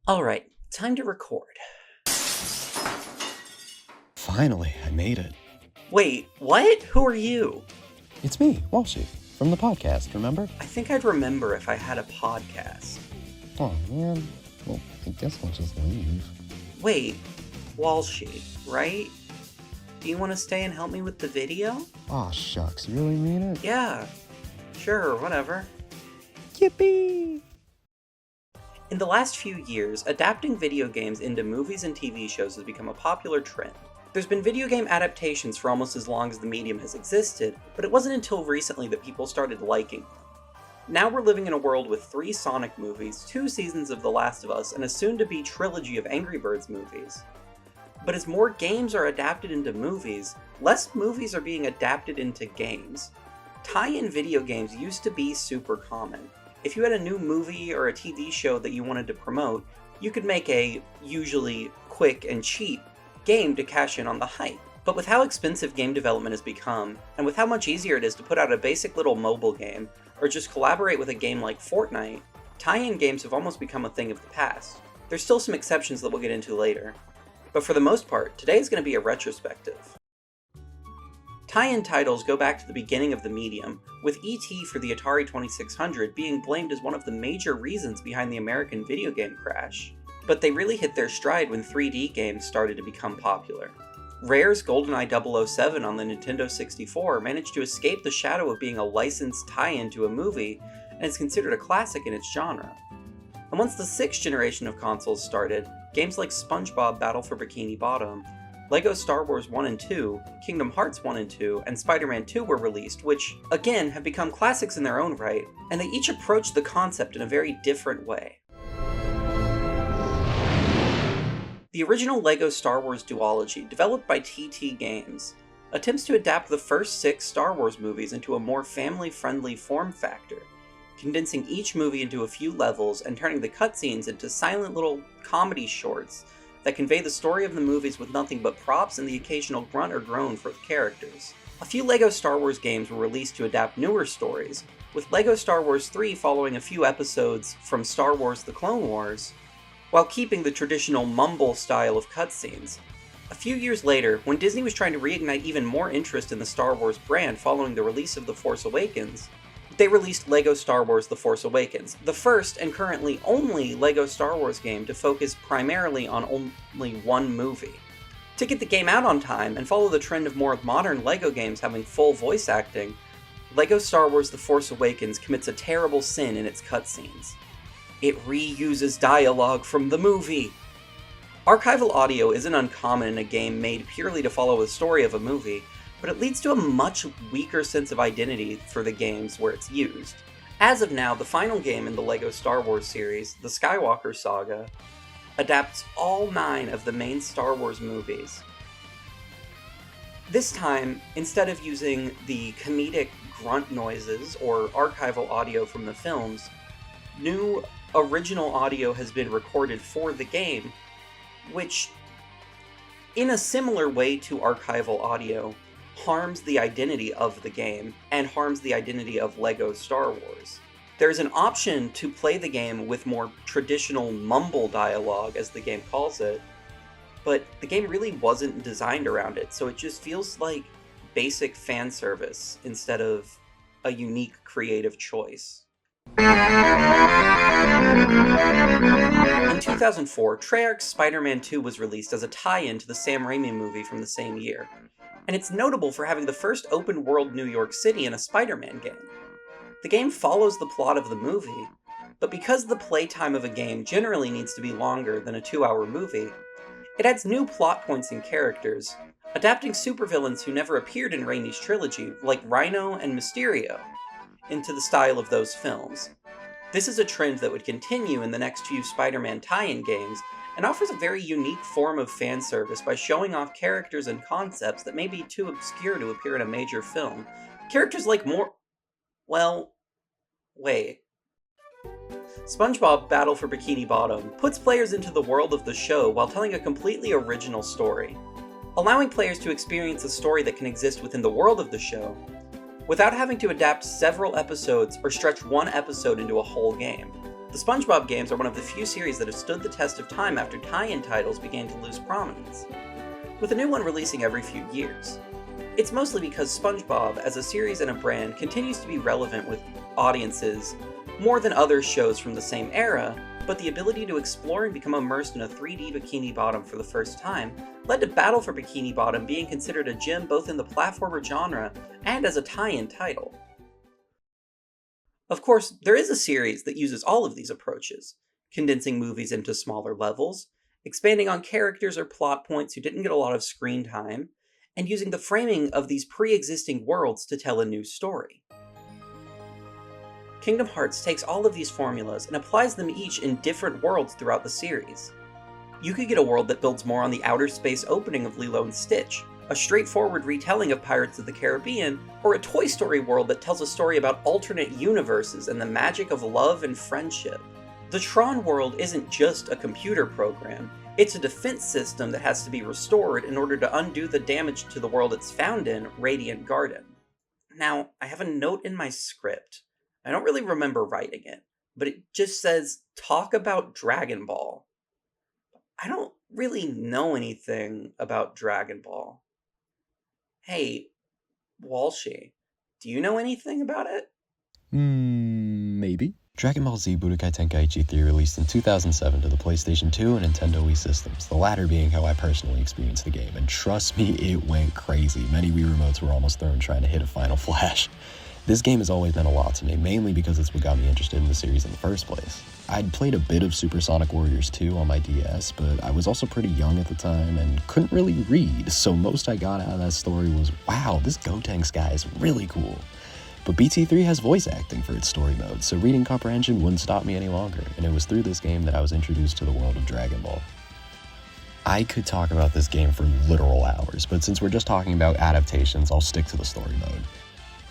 Alright, time to record. Finally, I made it. Wait, what? Who are you? It's me, Walshy, from the podcast, remember? I think I'd remember if I had a podcast. Oh, man. Well, I guess I'll just leave. Wait, Walshy, right? Do you want to stay and help me with the video? Aw, shucks, you really mean it? Yeah, sure, whatever. Yippee! In the last few years, adapting video games into movies and TV shows has become a popular trend. There's been video game adaptations for almost as long as the medium has existed, but it wasn't until recently that people started liking them. Now we're living in a world with 3 Sonic movies, 2 seasons of The Last of Us, and a soon-to-be trilogy of Angry Birds movies. But as more games are adapted into movies, less movies are being adapted into games. Tie-in video games used to be super common. If you had a new movie or a TV show that you wanted to promote, you could make a, usually quick and cheap, game to cash in on the hype. But with how expensive game development has become, and with how much easier it is to put out a basic little mobile game, or just collaborate with a game like Fortnite, tie-in games have almost become a thing of the past. There's still some exceptions that we'll get into later. But for the most part, today is going to be a retrospective. Tie-in titles go back to the beginning of the medium, with E.T. for the Atari 2600 being blamed as one of the major reasons behind the American video game crash. But they really hit their stride when 3D games started to become popular. Rare's GoldenEye 007 on the Nintendo 64 managed to escape the shadow of being a licensed tie-in to a movie, and is considered a classic in its genre. And once the 6th generation of consoles started, games like SpongeBob Battle for Bikini Bottom, LEGO Star Wars 1 and 2, Kingdom Hearts 1 and 2, and Spider-Man 2 were released, which, again, have become classics in their own right, and they each approach the concept in a very different way. The original LEGO Star Wars duology, developed by TT Games, attempts to adapt the first 6 Star Wars movies into a more family-friendly form factor, condensing each movie into a few levels and turning the cutscenes into silent little comedy shorts that convey the story of the movies with nothing but props and the occasional grunt or groan for the characters. A few LEGO Star Wars games were released to adapt newer stories, with LEGO Star Wars 3 following a few episodes from Star Wars The Clone Wars, while keeping the traditional mumble style of cutscenes. A few years later, when Disney was trying to reignite even more interest in the Star Wars brand following the release of The Force Awakens, they released LEGO Star Wars The Force Awakens, the first and currently only LEGO Star Wars game to focus primarily on only one movie. To get the game out on time and follow the trend of more modern LEGO games having full voice acting, LEGO Star Wars The Force Awakens commits a terrible sin in its cutscenes. It reuses dialogue from the movie! Archival audio isn't uncommon in a game made purely to follow the story of a movie, but it leads to a much weaker sense of identity for the games where it's used. As of now, the final game in the LEGO Star Wars series, the Skywalker Saga, adapts all 9 of the main Star Wars movies. This time, instead of using the comedic grunt noises or archival audio from the films, new original audio has been recorded for the game, which, in a similar way to archival audio, harms the identity of the game, and harms the identity of LEGO Star Wars. There's an option to play the game with more traditional mumble dialogue, as the game calls it, but the game really wasn't designed around it, so it just feels like basic fan service instead of a unique creative choice. In 2004, Treyarch's Spider-Man 2 was released as a tie-in to the Sam Raimi movie from the same year, and it's notable for having the first open-world New York City in a Spider-Man game. The game follows the plot of the movie, but because the playtime of a game generally needs to be longer than a 2-hour movie, it adds new plot points and characters, adapting supervillains who never appeared in Raimi's trilogy, like Rhino and Mysterio, into the style of those films. This is a trend that would continue in the next few Spider-Man tie-in games, and offers a very unique form of fan service by showing off characters and concepts that may be too obscure to appear in a major film. Characters like wait. SpongeBob Battle for Bikini Bottom puts players into the world of the show while telling a completely original story, allowing players to experience a story that can exist within the world of the show, without having to adapt several episodes or stretch one episode into a whole game. The SpongeBob games are one of the few series that have stood the test of time after tie-in titles began to lose prominence, with a new one releasing every few years. It's mostly because SpongeBob, as a series and a brand, continues to be relevant with audiences more than other shows from the same era, but the ability to explore and become immersed in a 3D Bikini Bottom for the first time led to Battle for Bikini Bottom being considered a gem both in the platformer genre and as a tie-in title. Of course, there is a series that uses all of these approaches, condensing movies into smaller levels, expanding on characters or plot points who didn't get a lot of screen time, and using the framing of these pre-existing worlds to tell a new story. Kingdom Hearts takes all of these formulas and applies them each in different worlds throughout the series. You could get a world that builds more on the outer space opening of Lilo and Stitch, a straightforward retelling of Pirates of the Caribbean, or a Toy Story world that tells a story about alternate universes and the magic of love and friendship. The Tron world isn't just a computer program, it's a defense system that has to be restored in order to undo the damage to the world it's found in, Radiant Garden. Now, I have a note in my script. I don't really remember writing it, but it just says, talk about Dragon Ball. I don't really know anything about Dragon Ball. Hey, Walshy, do you know anything about it? Maybe. Dragon Ball Z Budokai Tenkaichi 3 released in 2007 to the PlayStation 2 and Nintendo Wii systems, the latter being how I personally experienced the game, and trust me, it went crazy. Many Wii remotes were almost thrown trying to hit a final flash. This game has always meant a lot to me, mainly because it's what got me interested in the series in the first place. I'd played a bit of Super Sonic Warriors 2 on my DS, but I was also pretty young at the time and couldn't really read, so most I got out of that story was, wow, this Gotenks guy is really cool. But BT3 has voice acting for its story mode, so reading comprehension wouldn't stop me any longer, and it was through this game that I was introduced to the world of Dragon Ball. I could talk about this game for literal hours, but since we're just talking about adaptations, I'll stick to the story mode.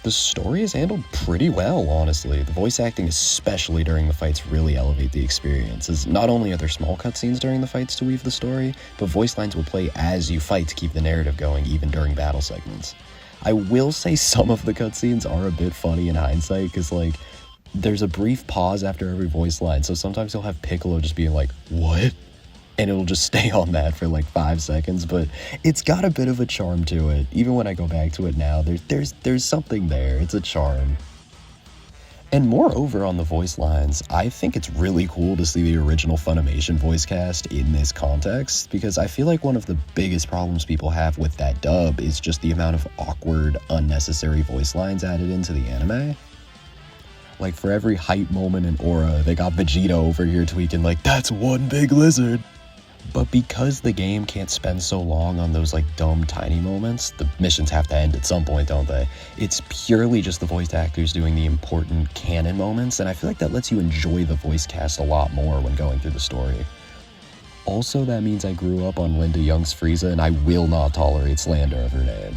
The story is handled pretty well, honestly. The voice acting, especially during the fights, really elevate the experience, as not only are there small cutscenes during the fights to weave the story, but voice lines will play as you fight to keep the narrative going, even during battle segments. I will say some of the cutscenes are a bit funny in hindsight, because, like, there's a brief pause after every voice line, so sometimes you'll have Piccolo just being like, what? And it'll just stay on that for like 5 seconds, but it's got a bit of a charm to it. Even when I go back to it now, there's something there. It's a charm. And moreover, on the voice lines, I think it's really cool to see the original Funimation voice cast in this context, because I feel like one of the biggest problems people have with that dub is just the amount of awkward, unnecessary voice lines added into the anime. Like, for every hype moment in Aura, they got Vegeta over here tweaking like, that's one big lizard. But because the game can't spend so long on those like dumb tiny moments, the missions have to end at some point, don't they? It's purely just the voice actors doing the important canon moments, and I feel like that lets you enjoy the voice cast a lot more when going through the story. Also, that means I grew up on Linda Young's Frieza, and I will not tolerate slander of her name.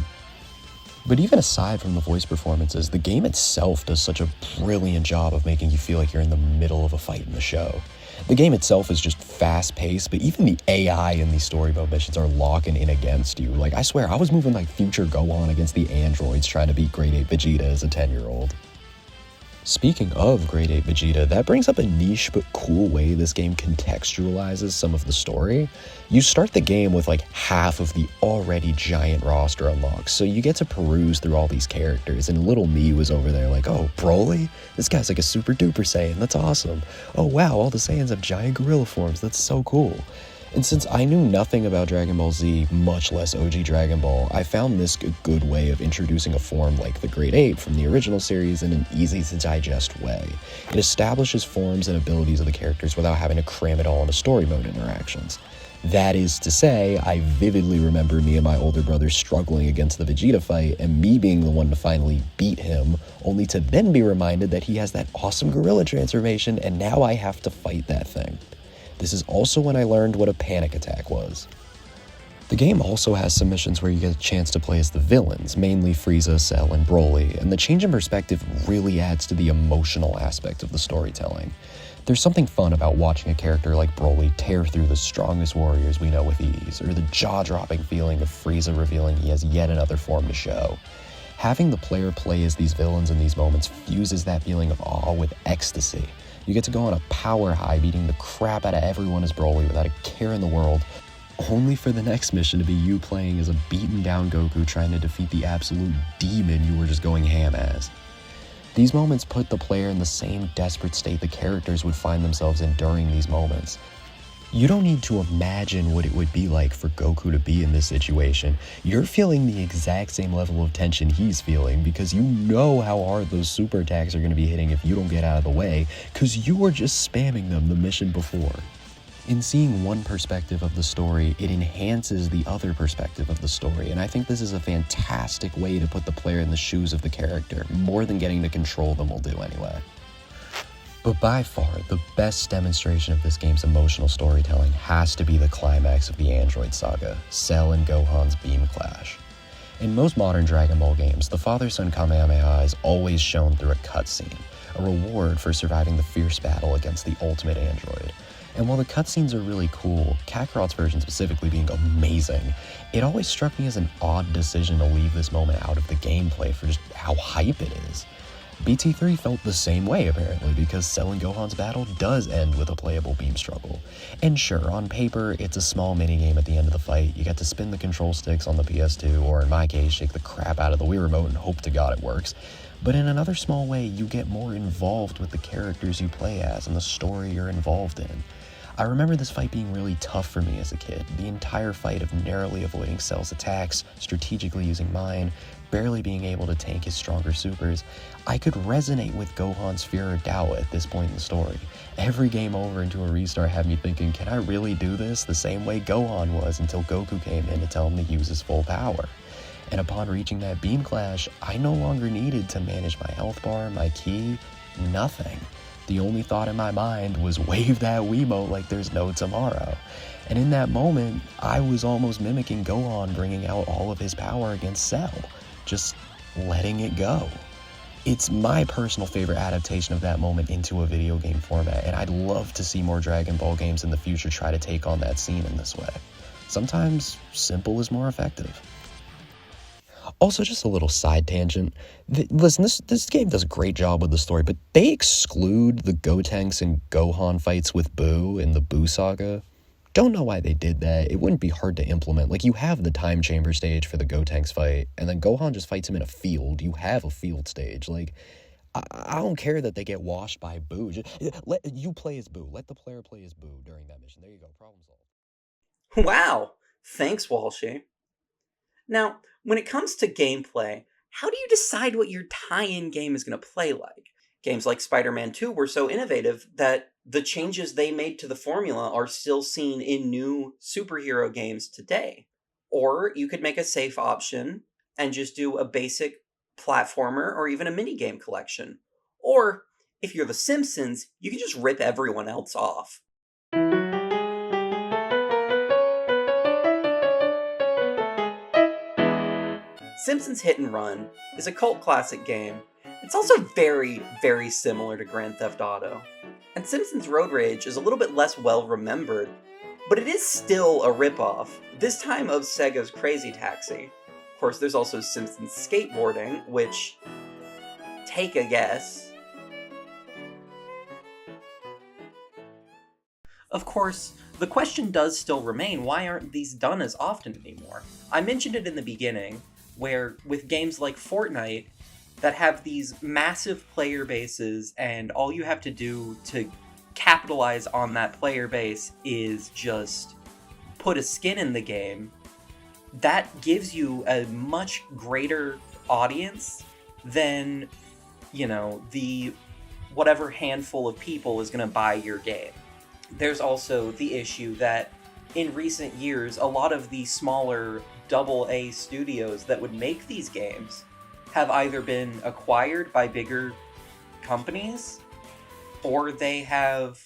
But even aside from the voice performances, the game itself does such a brilliant job of making you feel like you're in the middle of a fight in the show. The game itself is just fast-paced, but even the AI in these story mode missions are locking in against you. Like, I swear, I was moving like future Gohan against the androids trying to beat Grade 8 Vegeta as a 10-year-old. Speaking of Grade 8 Vegeta, that brings up a niche but cool way this game contextualizes some of the story. You start the game with like half of the already giant roster unlocked, so you get to peruse through all these characters, and little me was over there like, oh, Broly? This guy's like a super duper Saiyan, that's awesome. Oh wow, all the Saiyans have giant gorilla forms, that's so cool. And since I knew nothing about Dragon Ball Z, much less OG Dragon Ball, I found this a good way of introducing a form like the Grade 8 from the original series in an easy-to-digest way. It establishes forms and abilities of the characters without having to cram it all into story mode interactions. That is to say, I vividly remember me and my older brother struggling against the Vegeta fight, and me being the one to finally beat him, only to then be reminded that he has that awesome gorilla transformation, and now I have to fight that thing. This is also when I learned what a panic attack was. The game also has some missions where you get a chance to play as the villains, mainly Frieza, Cell, and Broly, and the change in perspective really adds to the emotional aspect of the storytelling. There's something fun about watching a character like Broly tear through the strongest warriors we know with ease, or the jaw-dropping feeling of Frieza revealing he has yet another form to show. Having the player play as these villains in these moments fuses that feeling of awe with ecstasy, You get to go on a power high, beating the crap out of everyone as Broly without a care in the world, only for the next mission to be you playing as a beaten down Goku trying to defeat the absolute demon you were just going ham as. These moments put the player in the same desperate state the characters would find themselves in during these moments. You don't need to imagine what it would be like for Goku to be in this situation. You're feeling the exact same level of tension he's feeling because you know how hard those super attacks are going to be hitting if you don't get out of the way, because you were just spamming them the mission before. In seeing one perspective of the story, it enhances the other perspective of the story, and I think this is a fantastic way to put the player in the shoes of the character, more than getting to control them will do anyway. But by far, the best demonstration of this game's emotional storytelling has to be the climax of the Android saga, Cell and Gohan's Beam Clash. In most modern Dragon Ball games, the father-son Kamehameha is always shown through a cutscene, a reward for surviving the fierce battle against the ultimate android. And while the cutscenes are really cool, Kakarot's version specifically being amazing, it always struck me as an odd decision to leave this moment out of the gameplay for just how hype it is. BT3 felt the same way apparently, because Cell and Gohan's battle does end with a playable beam struggle. And sure, on paper, it's a small minigame at the end of the fight. You get to spin the control sticks on the PS2, or in my case, shake the crap out of the Wii Remote and hope to God it works. But in another small way, you get more involved with the characters you play as and the story you're involved in. I remember this fight being really tough for me as a kid. The entire fight of narrowly avoiding Cell's attacks, strategically using mine, barely being able to tank his stronger supers. I could resonate with Gohan's fear or doubt at this point in the story. Every game over into a restart had me thinking, can I really do this the same way Gohan was, until Goku came in to tell him to use his full power. And upon reaching that Beam Clash, I no longer needed to manage my health bar, my ki, nothing. The only thought in my mind was wave that Wiimote like there's no tomorrow. And in that moment, I was almost mimicking Gohan bringing out all of his power against Cell, just letting it go. It's my personal favorite adaptation of that moment into a video game format, and I'd love to see more Dragon Ball games in the future try to take on that scene in this way. Sometimes simple is more effective. Also, just a little side tangent. Listen, this game does a great job with the story, but they exclude the Gotenks and Gohan fights with Buu in the Buu saga. Don't know why they did that. It wouldn't be hard to implement. Like, you have the time chamber stage for the Gotenks fight, and then Gohan just fights him in a field. You have a field stage. Like, I don't care that they get washed by Buu. Just let you play as Buu. Let the player play as Buu during that mission. There you go. Problem solved. Wow! Thanks, Walshy. Now, when it comes to gameplay, how do you decide what your tie-in game is going to play like? Games like Spider-Man 2 were so innovative that the changes they made to the formula are still seen in new superhero games today. Or you could make a safe option and just do a basic platformer or even a minigame collection. Or, if you're The Simpsons, you can just rip everyone else off. Simpsons Hit and Run is a cult classic game. It's also very, very similar to Grand Theft Auto. And Simpsons Road Rage is a little bit less well remembered, but it is still a ripoff, this time of Sega's Crazy Taxi. Of course, there's also Simpsons Skateboarding, which, take a guess. Of course, the question does still remain, why aren't these done as often anymore? I mentioned it in the beginning, where with games like Fortnite that have these massive player bases, and all you have to do to capitalize on that player base is just put a skin in the game, that gives you a much greater audience than, the whatever handful of people is going to buy your game. There's also the issue that in recent years, a lot of the smaller AA studios that would make these games have either been acquired by bigger companies or they have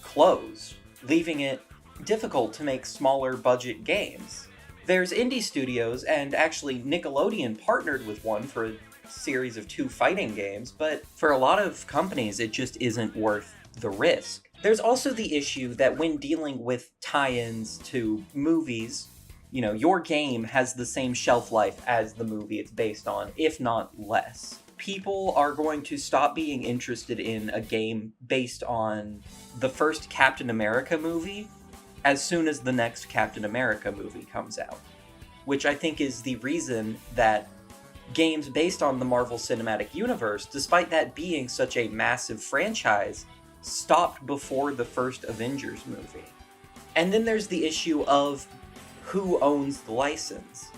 closed, leaving it difficult to make smaller budget games. There's indie studios, and actually Nickelodeon partnered with one for a series of 2 fighting games, but for a lot of companies it just isn't worth the risk. There's also the issue that when dealing with tie-ins to movies, your game has the same shelf life as the movie it's based on, if not less. people are going to stop being interested in a game based on the first Captain America movie as soon as the next Captain America movie comes out. Which I think is the reason that games based on the Marvel Cinematic Universe, despite that being such a massive franchise, stopped before the first Avengers movie. And then there's the issue of who owns the license.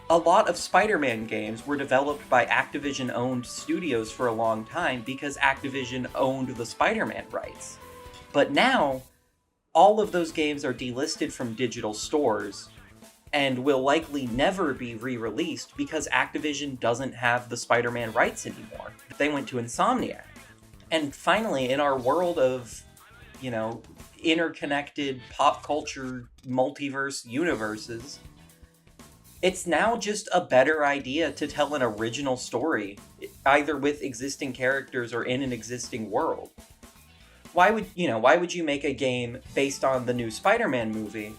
A lot of Spider-Man games were developed by Activision-owned studios for a long time because Activision owned the Spider-Man rights. But now, all of those games are delisted from digital stores and will likely never be re-released because Activision doesn't have the Spider-Man rights anymore. They went to Insomniac. And finally, in our world of, interconnected pop culture multiverse universes, it's now just a better idea to tell an original story, either with existing characters or in an existing world. Why would you make a game based on the new Spider-Man movie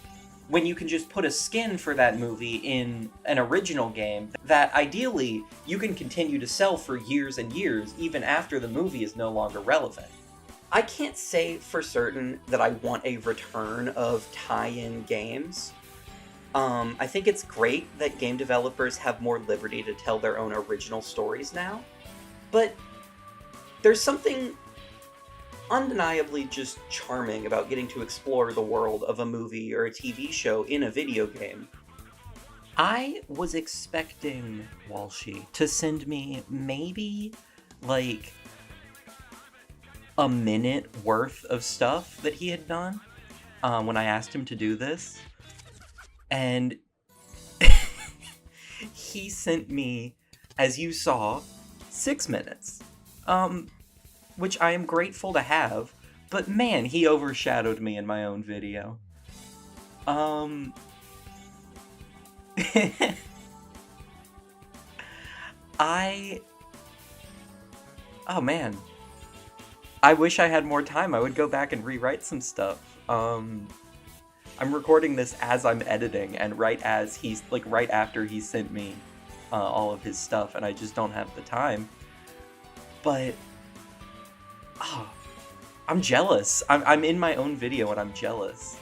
when you can just put a skin for that movie in an original game that ideally you can continue to sell for years and years even after the movie is no longer relevant? I can't say for certain that I want a return of tie-in games. I think it's great that game developers have more liberty to tell their own original stories now, but there's something undeniably just charming about getting to explore the world of a movie or a TV show in a video game. I was expecting Walshy to send me maybe, a minute worth of stuff that he had done when I asked him to do this. And he sent me, as you saw, 6 minutes. Which I am grateful to have, but man, he overshadowed me in my own video. Oh man. I wish I had more time. I would go back and rewrite some stuff. I'm recording this as I'm editing, and right after he sent me all of his stuff, and I just don't have the time. But I'm jealous. I'm in my own video and I'm jealous.